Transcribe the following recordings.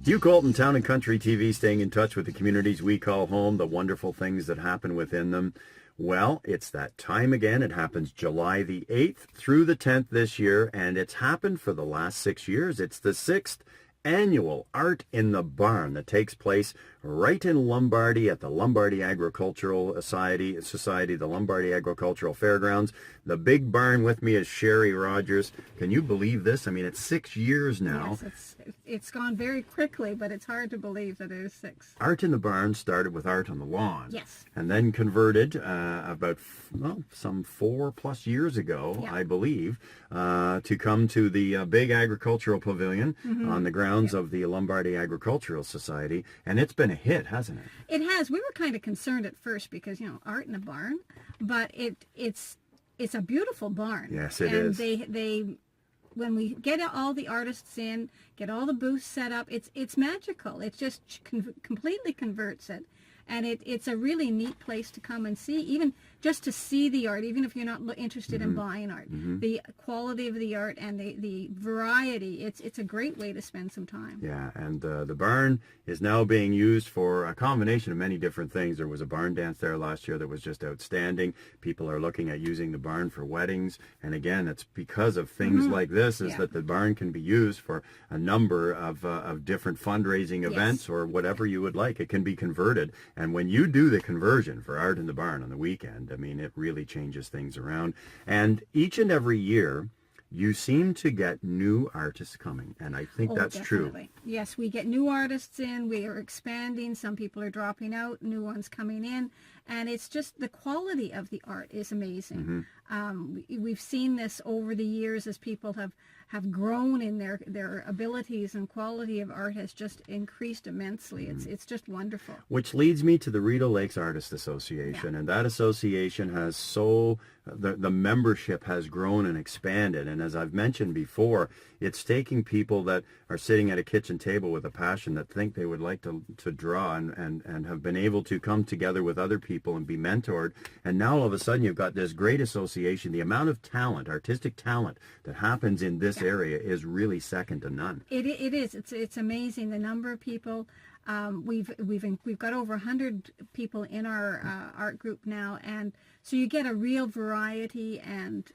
Hugh Colton, Town and Country TV, staying in touch with the communities we call home, the wonderful things that happen within them. Well, it's that time again. It happens July the 8th through the 10th this year, and it's happened for the last 6 years. It's the 6th annual Art in the Barn that takes place right in Lombardy at the Lombardy Agricultural Society, the Lombardy Agricultural Fairgrounds. The big barn with me is Sherry Rogers. Can you believe this? I mean, it's 6 years now. Yes, it's gone very quickly, but it's hard to believe that it is 6. Art in the Barn started with Art on the Lawn. Yes. And then converted about some 4+ years ago, Yeah. I believe, to come to the big agricultural pavilion on the grounds of the Lombardy Agricultural Society. And it's been a hit, hasn't it? It has. We were kind of concerned at first because, art in a barn, but it's a beautiful barn. Yes, it and is. They when we get all the artists in, get all the booths set up, it's magical. It just completely converts it. And it's a really neat place to come and see, even just to see the art, even if you're not interested in buying art. The quality of the art and the variety, it's a great way to spend some time. Yeah, and the barn is now being used for a combination of many different things. There was a barn dance there last year that was just outstanding. People are looking at using the barn for weddings. And again, it's because of things like this is that the barn can be used for a number of different fundraising events or whatever you would like. It can be converted. And when you do the conversion for Art in the Barn on the weekend, I mean, it really changes things around. And each and every year, you seem to get new artists coming, and I think that's definitely. true. Yes, we get new artists in. We are expanding. Some people are dropping out, new ones coming in. And it's just the quality of the art is amazing. We've seen this over the years as people have grown in their abilities, and quality of art has just increased immensely. It's just wonderful. Which leads me to the Rideau Lakes Artists Association, and that association has the membership has grown and expanded. And as I've mentioned before, it's taking people that are sitting at a kitchen table with a passion that think they would like to draw and have been able to come together with other people and be mentored. And now all of a sudden you've got this great association. The amount of talent, artistic talent that happens in this area is really second to none. It is. It's amazing the number of people. We've got over 100 people in our art group now, and so you get a real variety, and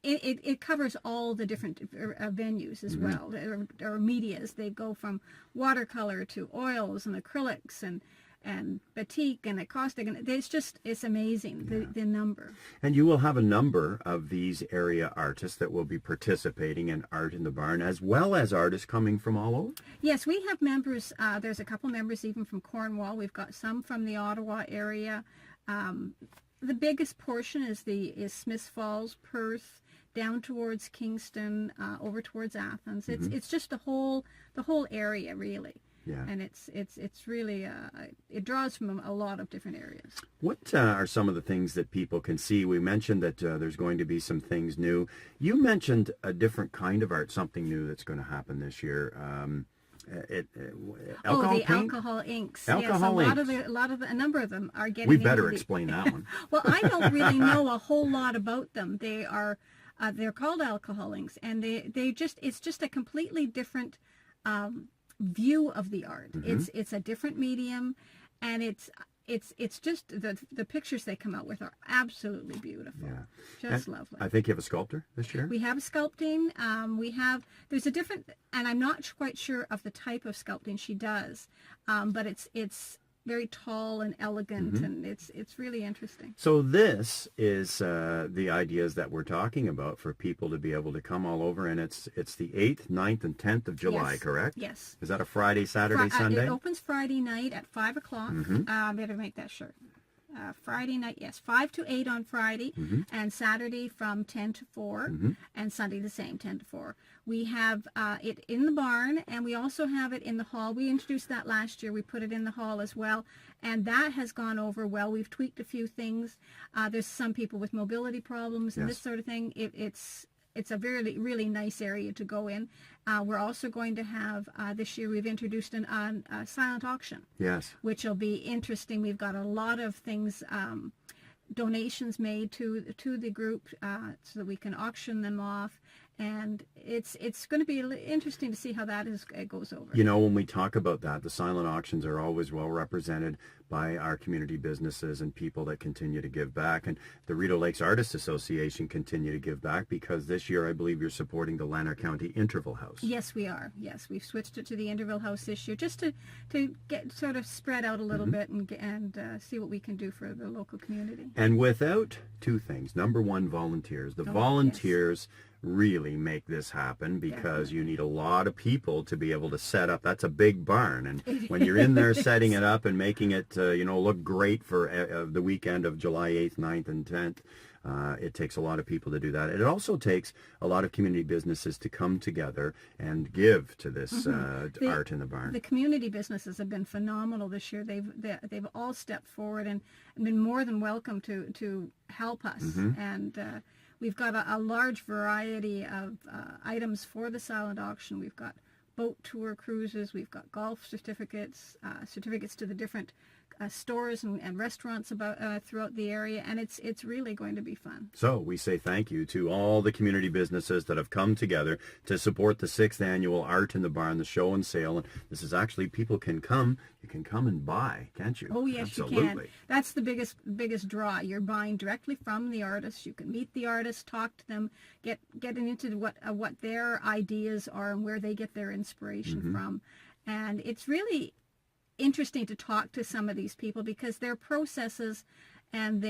it covers all the different venues as well, or medias. They go from watercolor to oils and acrylics and batik and acoustic, and it's amazing the number. And you will have a number of these area artists that will be participating in Art in the Barn, as well as artists coming from all over. Yes, we have members. There's a couple members even from Cornwall. We've got some from the Ottawa area. The biggest portion is Smiths Falls, Perth, down towards Kingston, over towards Athens. It's just the whole area really. Yeah. And it's really it draws from a lot of different areas. What are some of the things that people can see? We mentioned that there's going to be some things new. You mentioned a different kind of art, something new that's going to happen this year. Alcohol the paint? alcohol inks. Alcohol yes, inks. A number of them are getting. We better explain that one. Well, I don't really know a whole lot about them. They are they're called alcohol inks, and it's just a completely different view of the art. It's a different medium, and it's just the pictures they come out with are absolutely beautiful. Just lovely. I think you have a sculptor this year. We have sculpting. There's a different, and I'm not quite sure of the type of sculpting she does, but it's very tall and elegant, and it's really interesting. So this is the ideas that we're talking about for people to be able to come all over, and it's the 8th, 9th, and 10th of July, Yes. correct? Yes. Is that a Friday, Saturday, Sunday? It opens Friday night at 5 o'clock. Better make that sure. Friday night, yes, 5 to 8 on Friday, and Saturday from 10 to 4, and Sunday the same, 10 to 4. We have it in the barn, and we also have it in the hall. We introduced that last year. We put it in the hall as well, and that has gone over well. We've tweaked a few things. There's some people with mobility problems and this sort of thing. It's a very, really nice area to go in. We're also going to have, this year we've introduced a silent auction. Yes. Which will be interesting. We've got a lot of things, donations made to the group so that we can auction them off. And it's going to be interesting to see how it goes over. You know, when we talk about that, the silent auctions are always well represented by our community businesses and people that continue to give back. And the Rideau Lakes Artists Association continue to give back because this year I believe you're supporting the Lanark County Interval House. Yes, we are. Yes, we've switched it to the Interval House this year just to get sort of spread out a little bit and see what we can do for the local community. And without two things. Number one, volunteers. The volunteers really make this happen because you need a lot of people to be able to set up. That's a big barn, and when you're in there setting it up and making it look great for the weekend of July 8th, 9th, and 10th, it takes a lot of people to do that. It also takes a lot of community businesses to come together and give to this art in the barn. The community businesses have been phenomenal this year. They've all stepped forward and been more than welcome to help us. And we've got a large variety of items for the silent auction. We've got boat tour cruises. We've got golf certificates, certificates to the different stores and restaurants throughout the area, and it's really going to be fun. So we say thank you to all the community businesses that have come together to support the 6th annual Art in the Barn, the show and sale. And this is actually, people can come. You can come and buy, can't you? Oh yes, absolutely. You can. That's the biggest draw. You're buying directly from the artists. You can meet the artists, talk to them, getting into what their ideas are and where they get their inspiration from. And it's really interesting to talk to some of these people because their processes and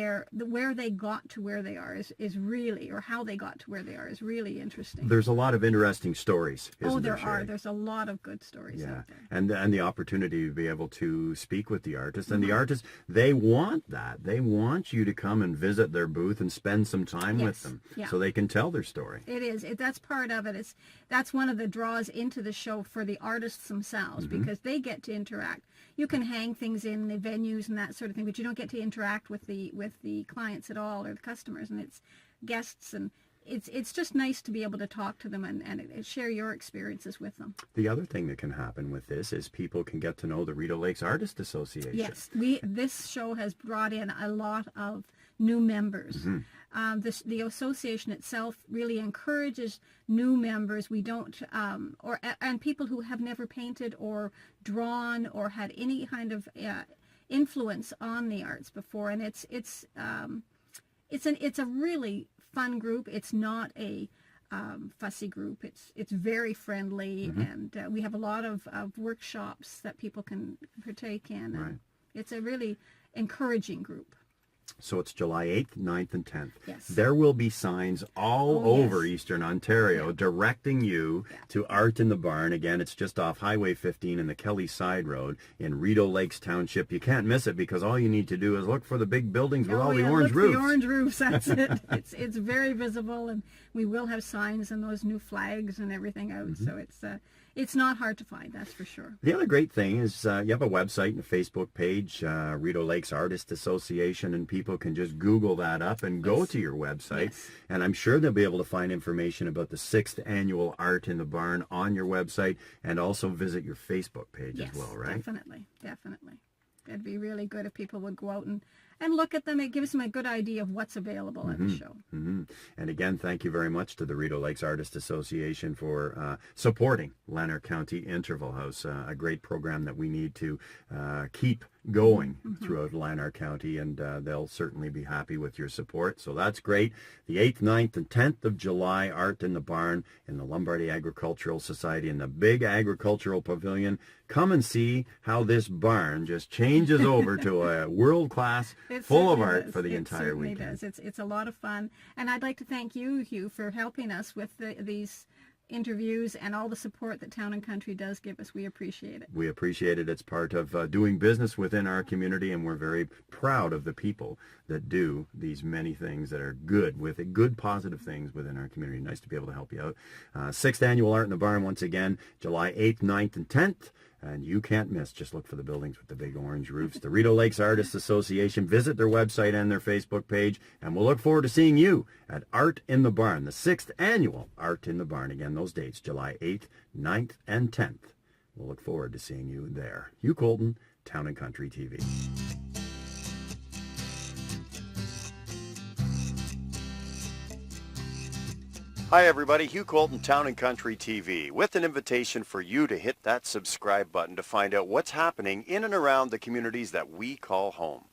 where they got to where they are is really, or how they got to where they are is really interesting. There's a lot of interesting stories, isn't there? Oh, there are. There's a lot of good stories out there. And the opportunity to be able to speak with the artists. And the artists, they want that. They want you to come and visit their booth and spend some time with them so they can tell their story. It is. That's part of it. That's one of the draws into the show for the artists themselves because they get to interact. You can hang things in the venues and that sort of thing, but you don't get to interact with the clients at all, or the customers, and it's guests, and it's just nice to be able to talk to them and share your experiences with them. The other thing that can happen with this is people can get to know the Rideau Lakes Artist Association. Yes, this show has brought in a lot of new members. The association itself really encourages new members. We don't, and people who have never painted or drawn or had any kind of influence on the arts before, and it's a really fun group. It's not a fussy group. It's very friendly, and we have a lot of workshops that people can partake in. Right. It's a really encouraging group. So it's July 8th, 9th, and 10th. Yes. There will be signs all over Eastern Ontario directing you to Art in the Barn. Again, it's just off Highway 15 in the Kelly Side Road in Rideau Lakes Township. You can't miss it because all you need to do is look for the big buildings with all the orange roofs. The orange roofs, that's it. It's very visible, and we will have signs and those new flags and everything out. So it's not hard to find, that's for sure. The other great thing is you have a website and a Facebook page, Rideau Lakes Artist Association, and people can just Google that up and go to your website. And I'm sure they'll be able to find information about the 6th annual Art in the Barn on your website, and also visit your Facebook page as well, right? Definitely. It'd be really good if people would go out and look at them. It gives them a good idea of what's available at the show. And again, thank you very much to the Rideau Lakes Artist Association for supporting Lanark County Interval House, a great program that we need to keep going throughout Lanark County, and they'll certainly be happy with your support. So that's great. The 8th, 9th, and 10th of July, Art in the Barn in the Lombardy Agricultural Society in the big agricultural pavilion. Come and see how this barn just changes over to a world-class, full of art for the entire weekend. It's a lot of fun. And I'd like to thank you, Hugh, for helping us with these interviews and all the support that Town and Country does give us. We appreciate it. We appreciate it. It's part of doing business within our community, and we're very proud of the people that do these many things that are good, positive things within our community. Nice to be able to help you out. 6th annual Art in the Barn, once again, July 8th, 9th, and 10th. And you can't miss. Just look for the buildings with the big orange roofs. The Rideau Lakes Artists Association. Visit their website and their Facebook page. And we'll look forward to seeing you at Art in the Barn, the 6th annual Art in the Barn. Again, those dates, July 8th, 9th, and 10th. We'll look forward to seeing you there. Hugh Colton, Town and Country TV. Hi everybody, Hugh Colton, Town and Country TV, with an invitation for you to hit that subscribe button to find out what's happening in and around the communities that we call home.